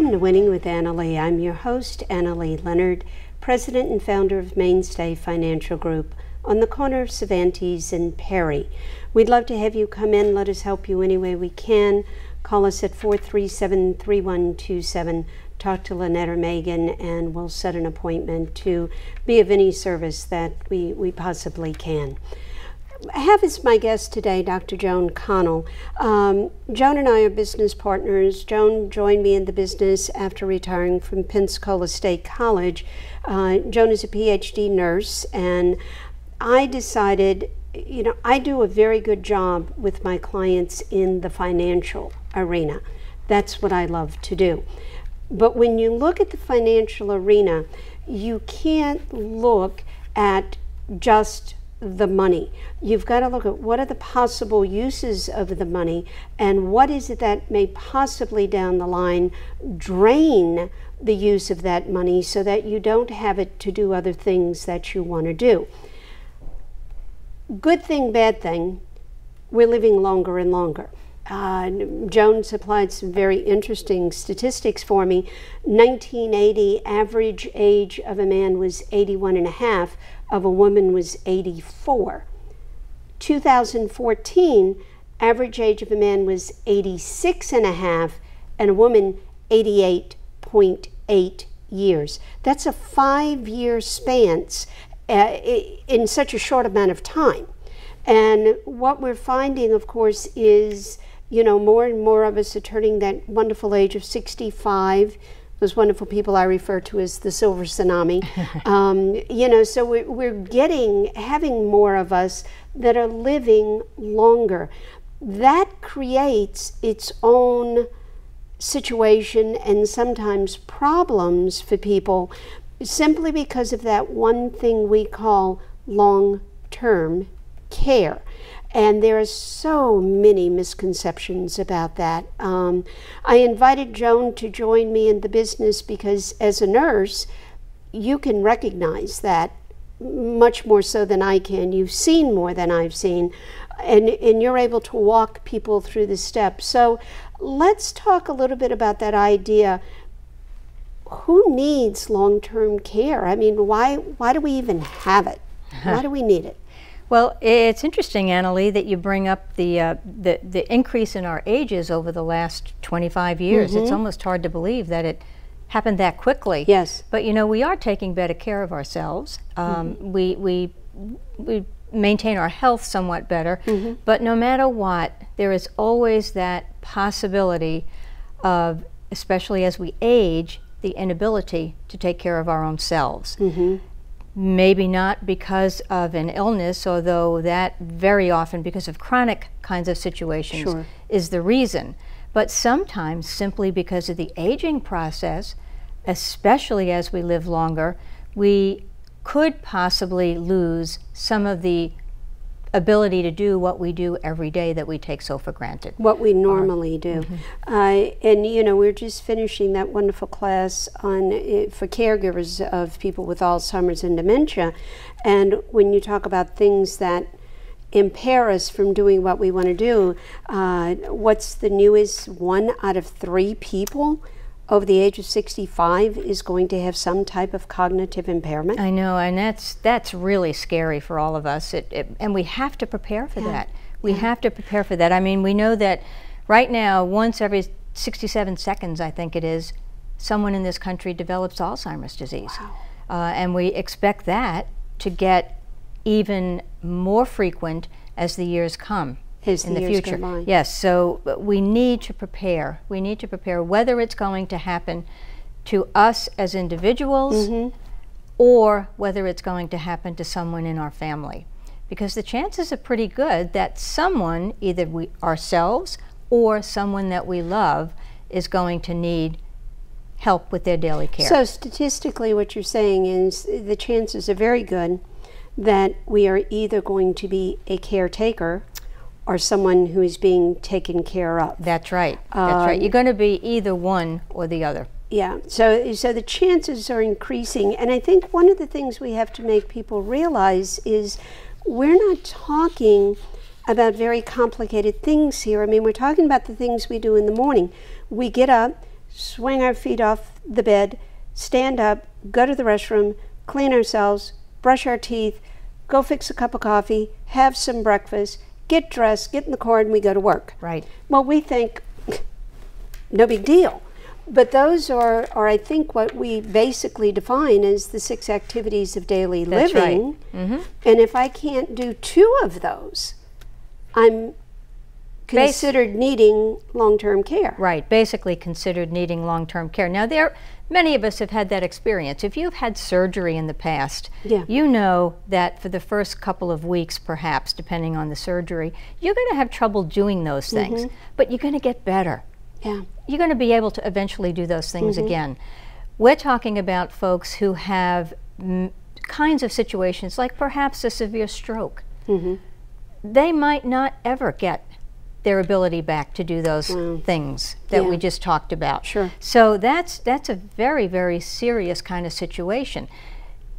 Welcome to Winning with Annalee. I'm your host, Annalee Leonard, President and founder of Mainstay Financial Group on the corner of Cervantes and Perry. We'd love to have you come in. Let us help you any way we can. Call us at 437-3127. Talk to Lynette or Megan, and we'll set an appointment to be of any service that we possibly can. I have as my guest today Dr. Joan Connell. Joan and I are business partners. Joan joined me in the business after retiring from Pensacola State College. Joan is a PhD nurse, and I decided, you know, I do a very good job with my clients in the financial arena. That's what I love to do. But when you look at the financial arena, you can't look at just the money. You've got to look at what are the possible uses of the money and what is it that may possibly down the line drain the use of that money so that you don't have it to do other things that you want to do. Good thing, bad thing, we're living longer and longer. Joan supplied some very interesting statistics for me. 1980, average age of a man was 81 and a half, of a woman was 84. 2014, average age of a man was 86 and a half, and a woman 88.8 years. That's a 5-year span in such a short amount of time. And what we're finding, of course, is, you know, more and more of us are turning that wonderful age of 65. Those wonderful people I refer to as the silver tsunami. You know, so we're having more of us that are living longer. That creates its own situation and sometimes problems for people simply because of that one thing we call long-term care. And there are so many misconceptions about that. I invited Joan to join me in the business because as a nurse, you can recognize that much more so than I can. You've seen more than I've seen, and you're able to walk people through the steps. So let's talk a little bit about that idea. Who needs long-term care? I mean, why do we even have it? Why do we need it? Well, it's interesting, Annalee, that you bring up the increase in our ages over the last 25 years. It's almost hard to believe that it happened that quickly. Yes. But you know, we are taking better care of ourselves. We maintain our health somewhat better. But no matter what, there is always that possibility of, especially as we age, the inability to take care of our own selves. Maybe not because of an illness, although that very often because of chronic kinds of situations is the reason. But sometimes simply because of the aging process, especially as we live longer, we could possibly lose some of the ability to do what we do every day that we take so for granted. What we normally do. And you know, we're just finishing that wonderful class on for caregivers of people with Alzheimer's and dementia. And when you talk about things that impair us from doing what we want to do, what's the newest? 1 out of 3 people over the age of 65 is going to have some type of cognitive impairment. I know, and that's really scary for all of us. And we have to prepare for that. We have to prepare for that. I mean, we know that right now, once every 67 seconds, I think it is, someone in this country develops Alzheimer's disease. And we expect that to get even more frequent as the years come. In the future. Yes, so we need to prepare. We need to prepare whether it's going to happen to us as individuals or whether it's going to happen to someone in our family. Because the chances are pretty good that someone, either ourselves or someone that we love, is going to need help with their daily care. So statistically what you're saying is the chances are very good that we are either going to be a caretaker or someone who is being taken care of. That's right. That's right. You're going to be either one or the other. Yeah. So the chances are increasing, and I think one of the things we have to make people realize is we're not talking about very complicated things here. I mean, we're talking about the things we do in the morning. We get up, swing our feet off the bed, stand up, go to the restroom, clean ourselves, brush our teeth, go fix a cup of coffee, have some breakfast, get dressed, get in the car, and we go to work. Right. Well, we think, no big deal. But those are I think, what we basically define as the 6 activities of daily That's living. Right. Mm-hmm. And if I can't do 2 of those, I'm considered needing long-term care. Right, basically considered needing long-term care. Now, many of us have had that experience. If you've had surgery in the past, you know that for the first couple of weeks, perhaps, depending on the surgery, you're going to have trouble doing those things, but you're going to get better. Yeah. You're going to be able to eventually do those things again. We're talking about folks who have kinds of situations, like perhaps a severe stroke. They might not ever get their ability back to do those things that we just talked about. Sure. So that's a very, very serious kind of situation.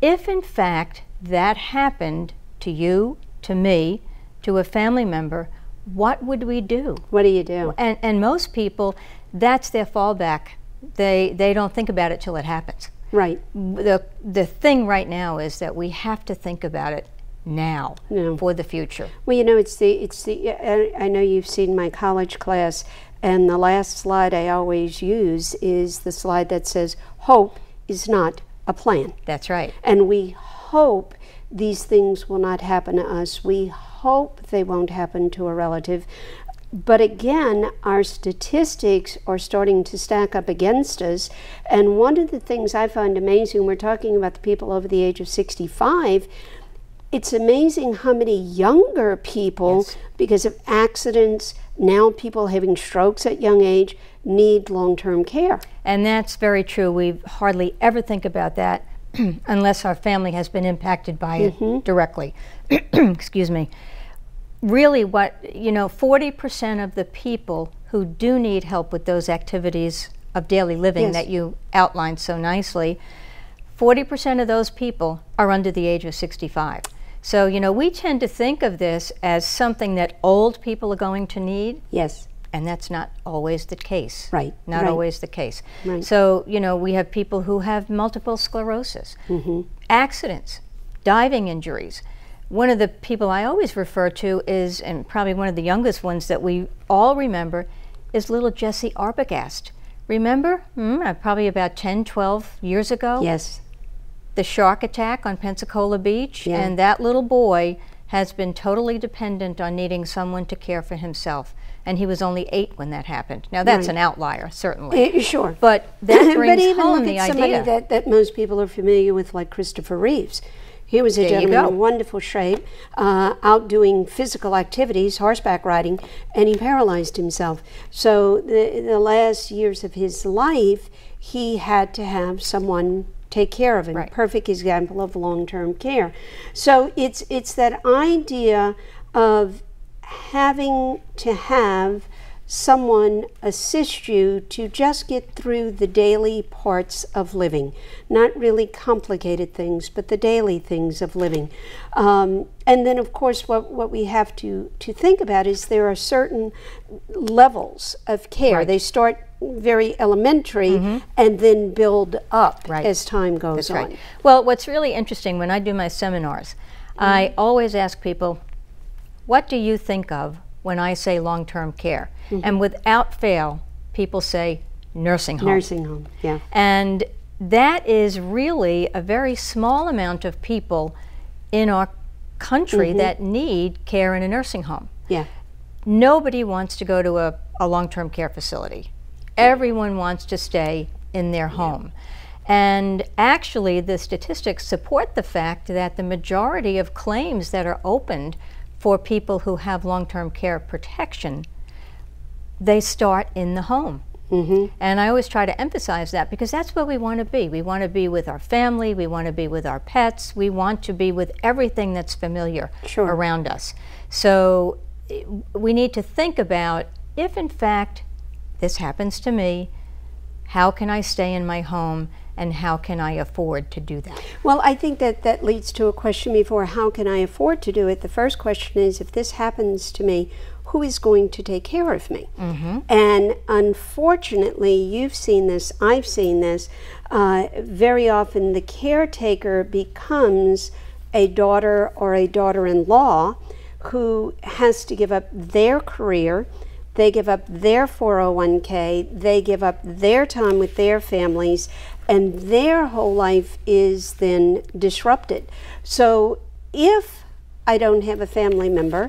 If in fact that happened to you, to me, to a family member, what would we do? What do you do? And most people, that's their fallback. They don't think about it till it happens. Right. The thing right now is that we have to think about it now for the future. Well, you know, I know you've seen my college class, and the last slide I always use is the slide that says, hope is not a plan. That's right. And we hope these things will not happen to us. We hope they won't happen to a relative. But again, our statistics are starting to stack up against us. And one of the things I find amazing, we're talking about the people over the age of 65, it's amazing how many younger people, because of accidents, now people having strokes at young age, need long-term care. And that's very true. We hardly ever think about that unless our family has been impacted by it directly. Excuse me. Really, 40% of the people who do need help with those activities of daily living that you outlined so nicely, 40% of those people are under the age of 65. So, we tend to think of this as something that old people are going to need. Yes. And that's not always the case. Right. Not always the case. Right. So, we have people who have multiple sclerosis, accidents, diving injuries. One of the people I always refer to is, and probably one of the youngest ones that we all remember, is little Jesse Arbogast. Remember? Probably about 10, 12 years ago? Yes. The shark attack on Pensacola Beach, and that little boy has been totally dependent on needing someone to care for himself. And he was only 8 when that happened. Now that's an outlier, certainly. Sure. But that brings but even home look the at somebody idea. that most people are familiar with, like Christopher Reeves. He was a gentleman in wonderful shape, out doing physical activities, horseback riding, and he paralyzed himself. So the last years of his life, he had to have someone take care of him. Right. Perfect example of long-term care. So it's that idea of having to have someone assist you to just get through the daily parts of living. Not really complicated things, but the daily things of living. And then, of course, what we have to think about is there are certain levels of care. Right. They start very elementary and then build up as time goes on. Right. Well, what's really interesting when I do my seminars, I always ask people, what do you think of when I say long-term care? And without fail, people say nursing home. Nursing home, yeah. And that is really a very small amount of people in our country that need care in a nursing home. Yeah. Nobody wants to go to a long-term care facility. Everyone wants to stay in their home. And actually, the statistics support the fact that the majority of claims that are opened for people who have long-term care protection, they start in the home. And I always try to emphasize that because that's where we want to be. We want to be with our family, we want to be with our pets, we want to be with everything that's familiar around us. So we need to think about, if in fact this happens to me, how can I stay in my home and how can I afford to do that? Well, I think that leads to a question before, how can I afford to do it? The first question is, if this happens to me, who is going to take care of me? And unfortunately, you've seen this, I've seen this, very often the caretaker becomes a daughter or a daughter-in-law who has to give up their career, they give up their 401k, they give up their time with their families, and their whole life is then disrupted. So if I don't have a family member,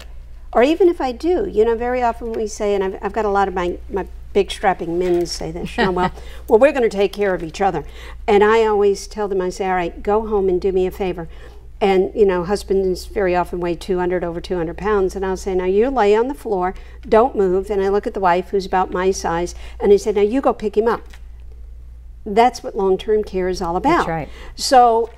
or even if I do, you know, very often we say, and I've got a lot of my big strapping men say this, you know, well, we're going to take care of each other. And I always tell them, I say, all right, go home and do me a favor. And, you know, husbands very often weigh over 200 pounds. And I'll say, now you lay on the floor, don't move. And I look at the wife, who's about my size, and I say, now you go pick him up. That's what long-term care is all about. That's right. So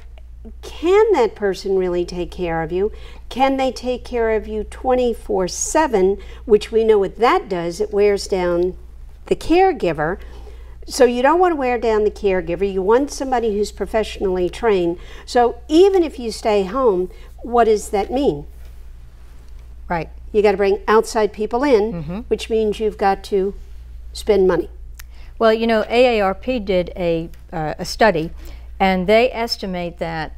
can that person really take care of you? Can they take care of you 24/7, which we know what that does, it wears down the caregiver. So you don't want to wear down the caregiver, you want somebody who's professionally trained. So even if you stay home, what does that mean? Right. You got to bring outside people in, which means you've got to spend money. Well, you know, AARP did a study, and they estimate that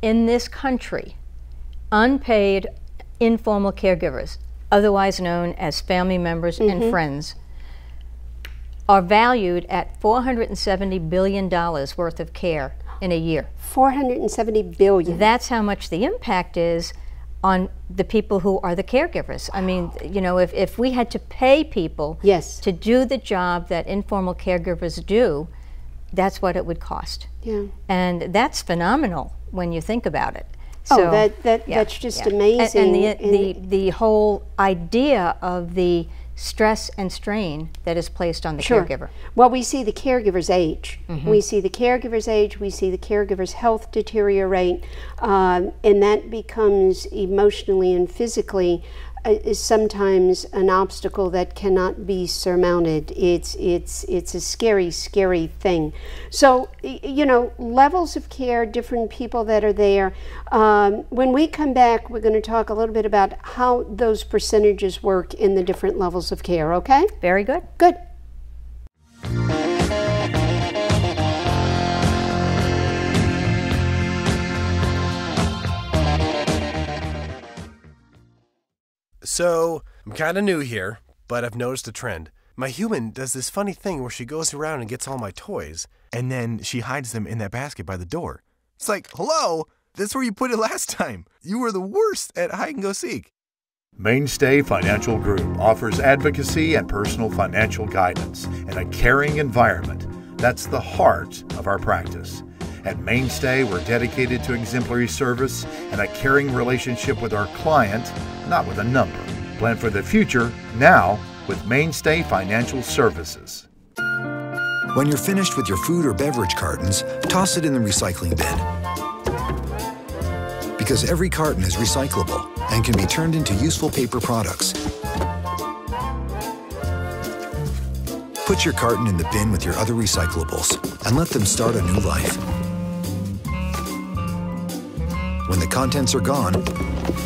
in this country, unpaid informal caregivers, otherwise known as family members and friends, are valued at $470 billion worth of care in a year. $470 billion. That's how much the impact is on the people who are the caregivers. I mean, you know, if we had to pay people to do the job that informal caregivers do, that's what it would cost. Yeah. And that's phenomenal when you think about it. So, that's just amazing. And the whole idea of the stress and strain that is placed on the caregiver. Well, we see the caregiver's age. We see the caregiver's age, we see the caregiver's health deteriorate, and that becomes emotionally and physically is sometimes an obstacle that cannot be surmounted. It's a scary, scary thing. So, you know, levels of care, different people that are there. When we come back, we're going to talk a little bit about how those percentages work in the different levels of care, okay? Very good. Good. So, I'm kind of new here, but I've noticed a trend. My human does this funny thing where she goes around and gets all my toys, and then she hides them in that basket by the door. It's like, hello, that's where you put it last time. You were the worst at hide and go seek. Mainstay Financial Group offers advocacy and personal financial guidance in a caring environment. That's the heart of our practice. At Mainstay, we're dedicated to exemplary service and a caring relationship with our client, not with a number. Plan for the future now with Mainstay Financial Services. When you're finished with your food or beverage cartons, toss it in the recycling bin. Because every carton is recyclable and can be turned into useful paper products. Put your carton in the bin with your other recyclables and let them start a new life. When the contents are gone,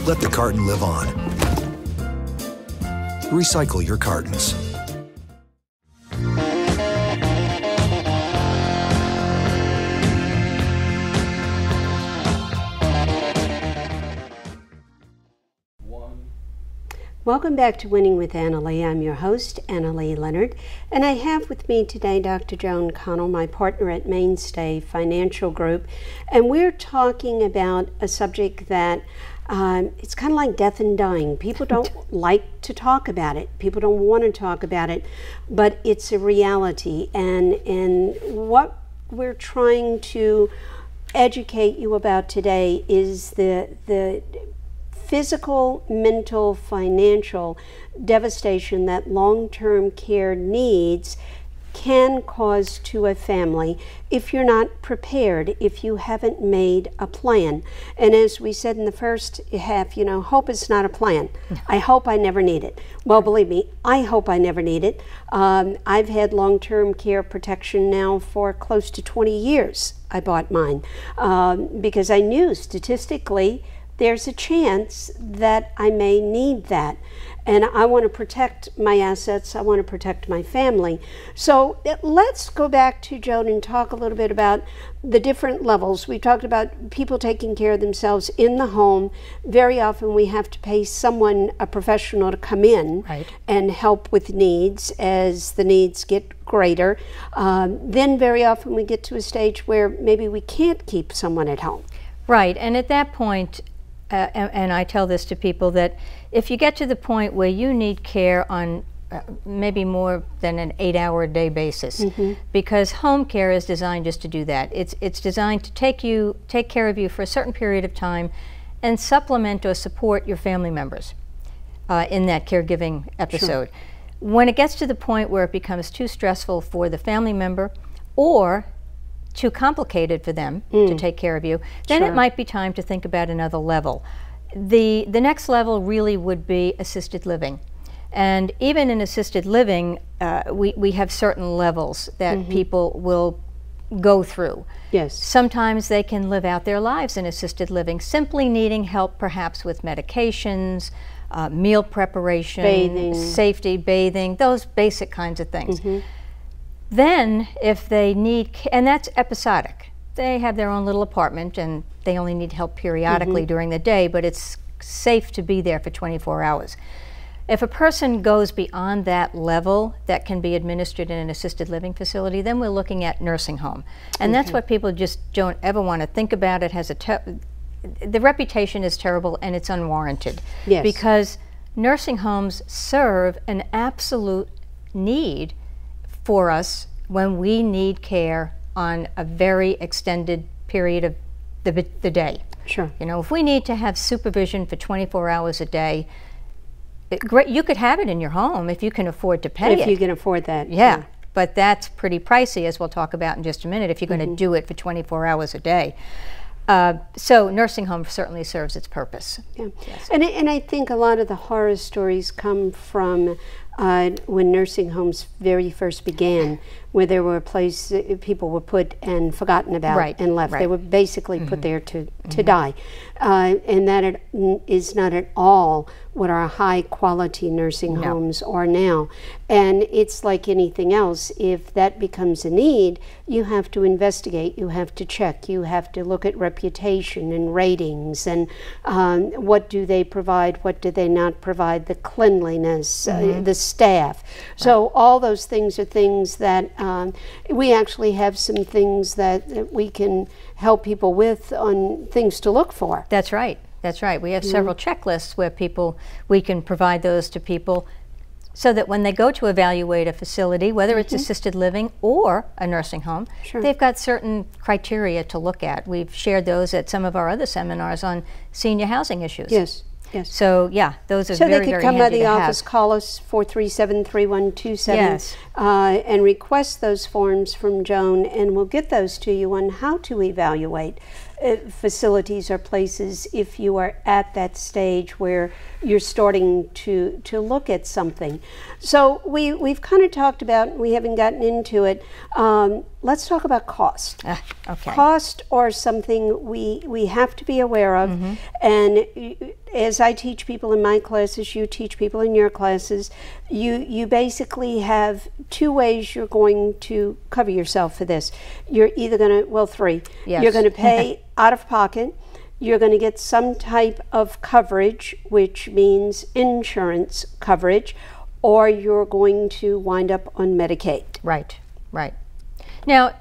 let the carton live on. Recycle your cartons. Welcome back to Winning with Annalee. I'm your host, Annalee Leonard, and I have with me today Dr. Joan Connell, my partner at Mainstay Financial Group, and we're talking about a subject that it's kind of like death and dying. People don't like to talk about it. People don't want to talk about it, but it's a reality, and what we're trying to educate you about today is the physical, mental, financial devastation that long-term care needs can cause to a family if you're not prepared, if you haven't made a plan. And as we said in the first half, you know, hope is not a plan. I hope I never need it. Well, believe me, I hope I never need it. I've had long-term care protection now for close to 20 years. I bought mine because I knew statistically there's a chance that I may need that. And I want to protect my assets, I want to protect my family. So let's go back to Joan and talk a little bit about the different levels. We talked about people taking care of themselves in the home. Very often we have to pay someone, a professional, to come in and help with needs as the needs get greater. Then very often we get to a stage where maybe we can't keep someone at home. Right, and at that point, and I tell this to people, that if you get to the point where you need care on maybe more than an 8-hour-a-day basis, because home care is designed just to do that. It's designed to take care of you for a certain period of time and supplement or support your family members in that caregiving episode. When it gets to the point where it becomes too stressful for the family member or too complicated for them to take care of you, then it might be time to think about another level. The next level really would be assisted living. And even in assisted living, we have certain levels that people will go through. Yes. Sometimes they can live out their lives in assisted living, simply needing help perhaps with medications, meal preparation, bathing, safety, bathing, those basic kinds of things. Then, if they need, and that's episodic, they have their own little apartment and they only need help periodically during the day, but it's safe to be there for 24 hours. If a person goes beyond that level that can be administered in an assisted living facility, then we're looking at nursing home. And that's what people just don't ever want to think about. It has the reputation is terrible and it's unwarranted. Yes. Because nursing homes serve an absolute need for us when we need care on a very extended period of the day. Sure. You know, if we need to have supervision for 24 hours a day, great, you could have it in your home if you can afford to pay it. If you can afford that. Yeah, but that's pretty pricey, as we'll talk about in just a minute, if you're going to do it for 24 hours a day. So nursing home certainly serves its purpose. Yeah. Yes. And I think a lot of the horror stories come from when nursing homes very first began, where there were places people were put and forgotten about and left. They were basically put there to die. And that is not at all what our high quality nursing homes are now. And it's like anything else. If that becomes a need, you have to investigate, you have to check, you have to look at reputation and ratings and what do they provide, what do they not provide, the cleanliness, the staff. So all those things are things that we actually have some things that we can help people with on things to look for. That's right. That's right. We have several checklists where we can provide those to people so that when they go to evaluate a facility, whether it's assisted living or a nursing home, they've got certain criteria to look at. We've shared those at some of our other seminars on senior housing issues. Yes. Yes. So yeah, those are so very, they could very come by the have. office, call us 437-3127, and request those forms from Joan, and we'll get those to you on how to evaluate facilities or places if you are at that stage where you're starting to look at something. So we've kind of talked about, we haven't gotten into it, let's talk about cost. Okay. Cost are something we have to be aware of, and as I teach people in my classes, you teach people in your classes, you basically have two ways you're going to cover yourself for this. You're either going to, well, three. Yes. You're going to pay out of pocket, you're going to get some type of coverage, which means insurance coverage, or you're going to wind up on Medicaid. Right, right. Now,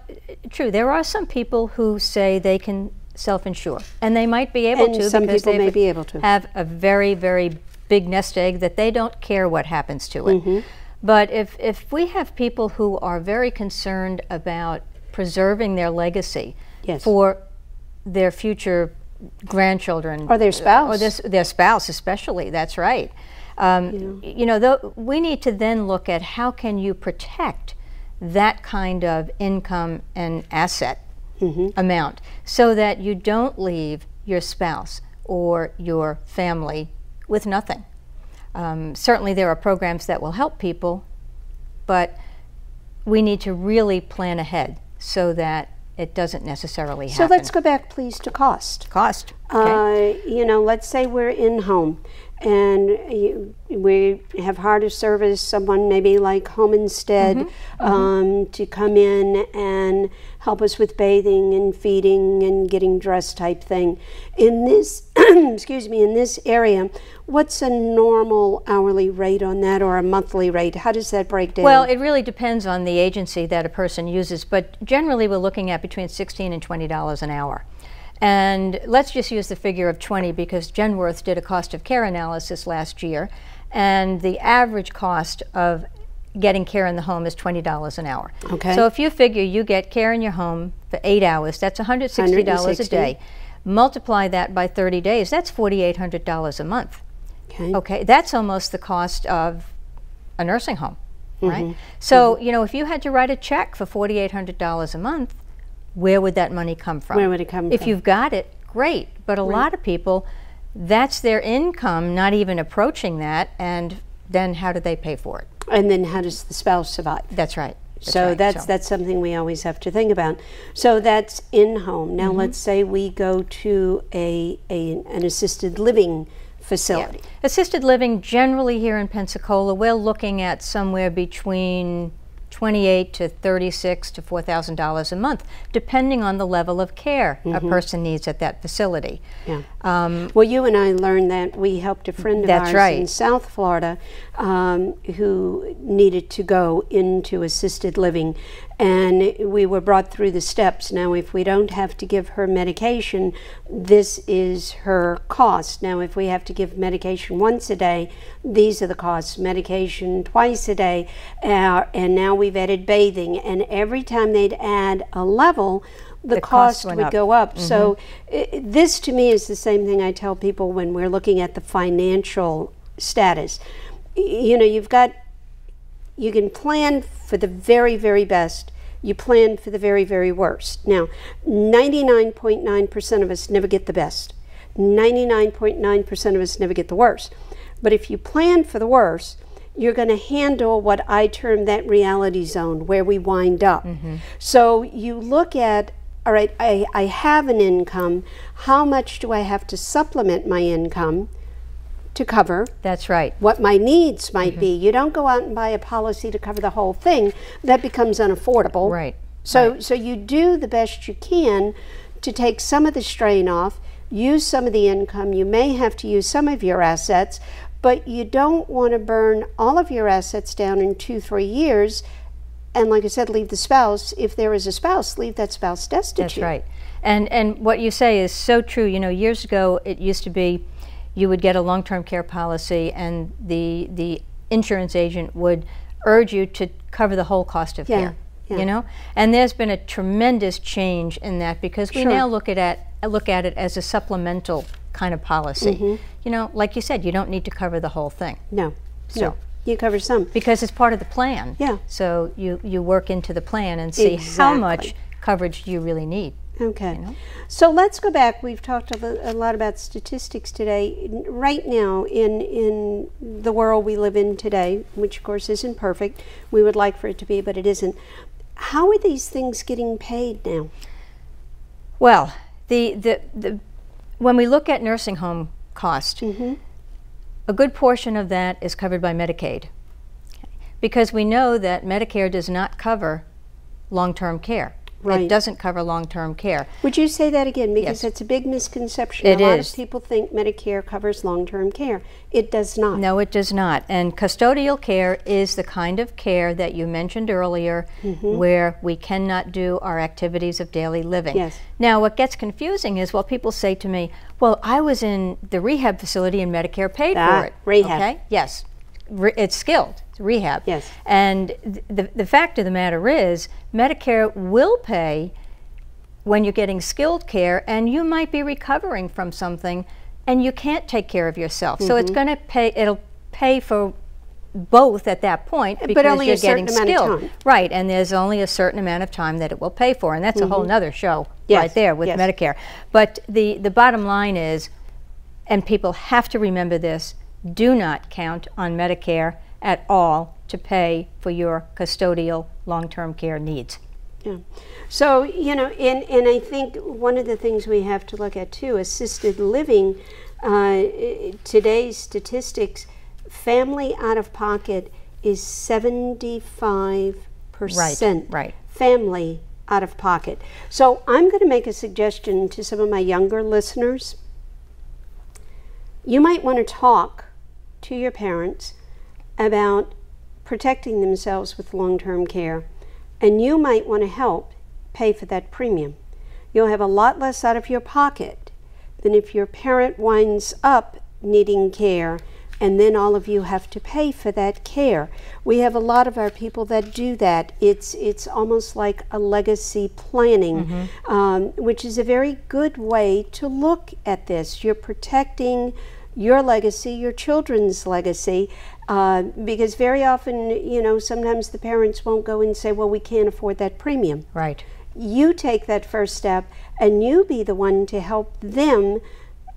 true, there are some people who say they can self-insure, and they might be able to, some because people they may be able to have a very, very big nest egg that they don't care what happens to it. But if we have people who are very concerned about preserving their legacy for their future grandchildren, or their spouse, or their spouse especially, that's right. You know, we need to then look at how can you protect that kind of income and asset amount, so that you don't leave your spouse or your family with nothing. Certainly there are programs that will help people, but we need to really plan ahead so that it doesn't necessarily happen. So let's go back, please, to cost. Cost. Okay. You know, let's say we're in home and we have hired a service, someone maybe like Home Instead, to come in and help us with bathing and feeding and getting dressed type thing. In this, excuse me, in this area, what's a normal hourly rate on that, or a monthly rate? How does that break down? Well, it really depends on the agency that a person uses, but generally we're looking at between $16 and $20 an hour. And let's just use the figure of 20 because Genworth did a cost of care analysis last year, and the average cost of getting care in the home is $20 an hour. Okay. So if you figure you get care in your home for 8 hours, that's $160 a day. Multiply that by 30 days, that's $4,800 a month. Okay. Okay, that's almost the cost of a nursing home, right? So, you know, if you had to write a check for $4,800 a month, where would that money come from? Where would it come from? If you've got it, great. But a lot of people, that's their income, not even approaching that, and then how do they pay for it? And then how does the spouse survive? That's right. That's something we always have to think about. So that's in home. Now let's say we go to an assisted living facility. Yeah. Assisted living, generally here in Pensacola, we're looking at somewhere between $28,000 to $36,000 to $4,000 a month, depending on the level of care a person needs at that facility. Yeah. Well, you and I learned that. We helped a friend of ours in South Florida who needed to go into assisted living, and we were brought through the steps. Now, if we don't have to give her medication, this is her cost. Now, if we have to give medication once a day, these are the costs. Medication twice a day, and now we've added bathing, and every time they'd add a level, the cost would go up. So this to me is the same thing I tell people when we're looking at the financial status. You know, you can plan for the very, very best. You plan for the very, very worst. Now, 99.9% of us never get the best. 99.9% of us never get the worst. But if you plan for the worst, you're going to handle what I term that reality zone, where we wind up. So you look at, all right, I have an income. How much do I have to supplement my income to cover? That's right. What my needs might be. You don't go out and buy a policy to cover the whole thing. That becomes unaffordable. Right. So you do the best you can to take some of the strain off, use some of the income. You may have to use some of your assets, but you don't want to burn all of your assets down in 2-3 years. And like I said, leave the spouse, if there is a spouse, leave that spouse destitute. That's right. And what you say is so true. You know, years ago it used to be you would get a long-term care policy and the insurance agent would urge you to cover the whole cost of care. You know? And there's been a tremendous change in that because we now look at it as a supplemental kind of policy. You know, like you said, you don't need to cover the whole thing. No. You cover some. Because it's part of the plan. Yeah. So you work into the plan and see how much coverage do you really need. Okay. You know? So let's go back. We've talked a lot about statistics today. Right now, in the world we live in today, which of course isn't perfect, we would like for it to be, but it isn't. How are these things getting paid now? Well, when we look at nursing home cost, a good portion of that is covered by Medicaid, because we know that Medicare does not cover long-term care. It doesn't cover long-term care. Would you say that again? Because it's a big misconception. A lot of people think Medicare covers long-term care. It does not. No, it does not. And custodial care is the kind of care that you mentioned earlier, where we cannot do our activities of daily living. Yes. Now, what gets confusing is, well, people say to me, well, I was in the rehab facility and Medicare paid for it. Rehab. Okay? Yes. It's skilled. It's rehab. Yes. And the fact of the matter is, Medicare will pay when you're getting skilled care, and you might be recovering from something and you can't take care of yourself. So it's going to pay, it'll pay for both at that point because but only you're a certain getting amount skilled. of time. Right, and there's only a certain amount of time that it will pay for, and that's a whole nother show right there with Medicare. But the bottom line is, and people have to remember this, do not count on Medicare at all to pay for your custodial long-term care needs. Yeah. So, you know, and I think one of the things we have to look at too, assisted living, today's statistics, family out of pocket is 75%. Right. Family out of pocket. So I'm going to make a suggestion to some of my younger listeners. You might want to talk to your parents about protecting themselves with long-term care, and you might want to help pay for that premium. You'll have a lot less out of your pocket than if your parent winds up needing care and then all of you have to pay for that care. We have a lot of our people that do that. It's almost like a legacy planning, which is a very good way to look at this. You're protecting your legacy, your children's legacy, because very often, you know, sometimes the parents won't go and say, well, we can't afford that premium. Right. You take that first step and you be the one to help them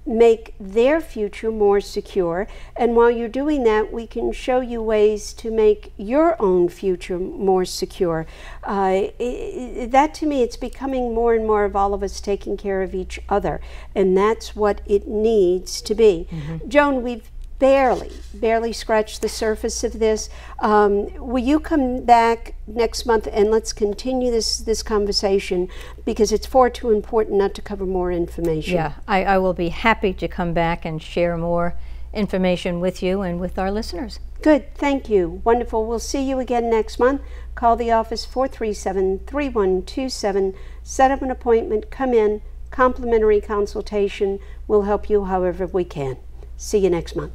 make their future more secure. And while you're doing that, we can show you ways to make your own future more secure. That to me, it's becoming more and more of all of us taking care of each other. And that's what it needs to be. Joan, we've barely scratched the surface of this. Will you come back next month and let's continue this conversation, because it's far too important not to cover more information. Yeah, I will be happy to come back and share more information with you and with our listeners. Good, thank you. Wonderful. We'll see you again next month. Call the office 437-3127. Set up an appointment, come in, complimentary consultation. We'll help you however we can. See you next month.